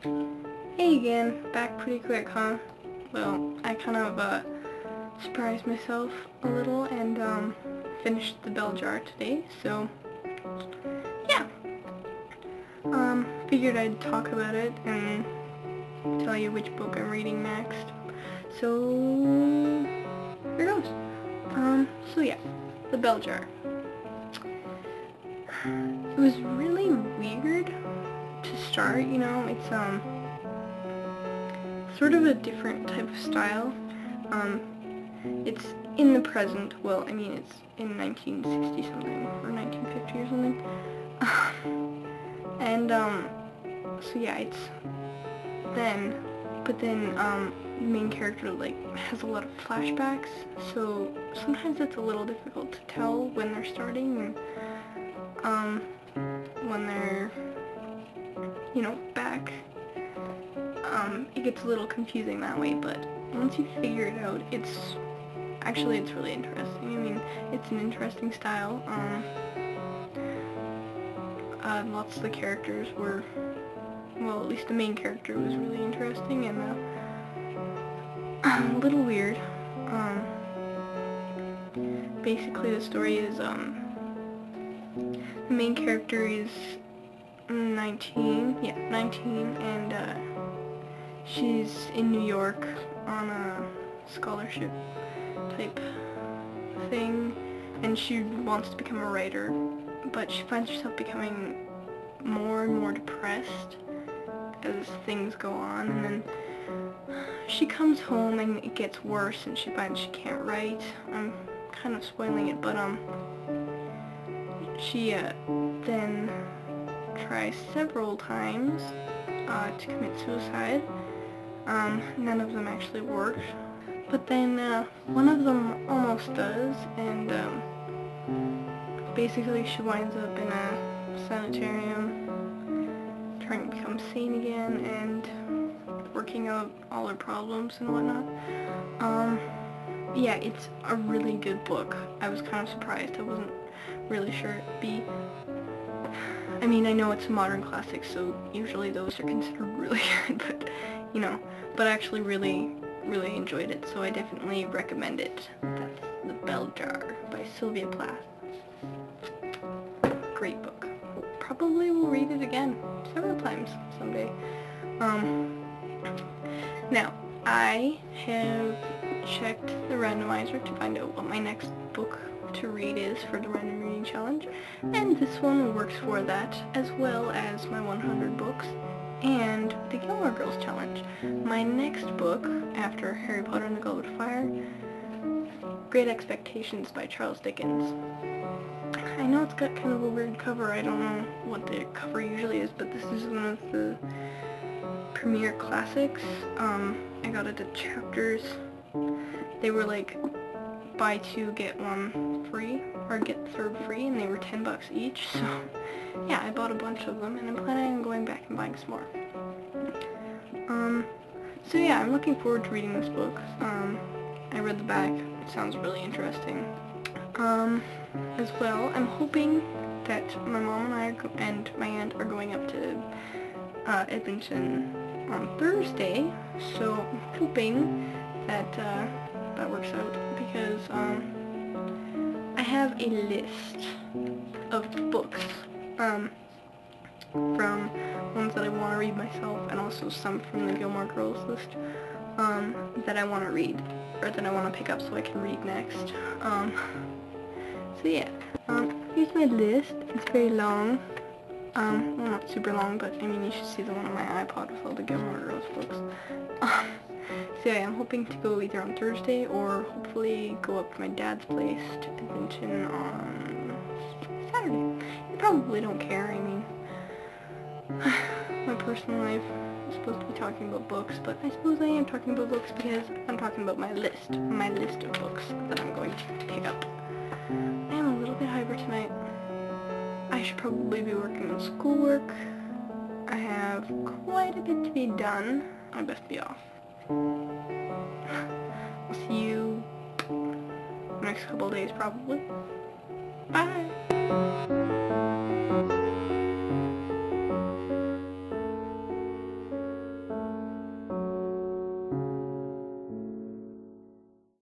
Hey again, back pretty quick, huh? Well, I kind of surprised myself a little and finished the bell jar today, so yeah. Figured I'd talk about it and tell you which book I'm reading next. So here goes. So yeah, the bell jar. It was really weird to start, you know, it's sort of a different type of style. It's in the present, well, I mean, it's in 1960 something, or 1950 or something. So yeah, it's then, but then, the main character, like, has a lot of flashbacks, so sometimes it's a little difficult to tell when they're starting, and, when they're, you know, back. It gets a little confusing that way, but once you figure it out, it's really interesting. I mean, it's an interesting style. Lots of the characters were, well, at least the main character was really interesting and a little weird. Basically the story is, the main character is 19, and she's in New York on a scholarship type thing, and she wants to become a writer, but she finds herself becoming more and more depressed as things go on, and then she comes home and it gets worse and she finds she can't write. I'm kind of spoiling it, but she then tries several times to commit suicide. None of them actually work, but then one of them almost does, and basically she winds up in a sanitarium trying to become sane again and working out all her problems and whatnot. Yeah, it's a really good book. I was kind of surprised. I wasn't really sure it'd be. I mean, I know it's a modern classic, so usually those are considered really good, but, you know, but I actually really enjoyed it, so I definitely recommend it. That's The Bell Jar by Sylvia Plath. Great book. Probably will read it again several times someday. Now, I have checked the randomizer to find out what my next book to read is for the random reading challenge, and this one works for that, as well as my 100 books and the Gilmore Girls challenge. My next book, after Harry Potter and the Goblet of Fire, Great Expectations by Charles Dickens. I know it's got kind of a weird cover. I don't know what the cover usually is, but this is one of the premier classics. I got it at Chapters. They were like buy two get one free, or get the third free, and they were $10 each, so yeah, I bought a bunch of them, and I'm planning on going back and buying some more. So yeah, I'm looking forward to reading this book. I read the back. It sounds really interesting. As well, I'm hoping that my mom and I and my aunt are going up to Edmonton on Thursday, so I'm hoping that that works out, because I have a list of books from ones that I want to read myself, and also some from the Gilmore Girls list that I want to read, or that I want to pick up so I can read next. So yeah, here's my list. It's very long. Well, not super long, but I mean, you should see the one on my iPod with all the Gilmore Girls books. So yeah, I'm hoping to go either on Thursday, or hopefully go up to my dad's place to Edmonton on Saturday. I probably don't care. I mean, my personal life is supposed to be talking about books, but I suppose I am talking about books because I'm talking about my list of books that I'm going to pick up. I am a little bit hyper tonight. I should probably be working on schoolwork. I have quite a bit to be done. I best be off. I'll see you next couple of days probably. Bye!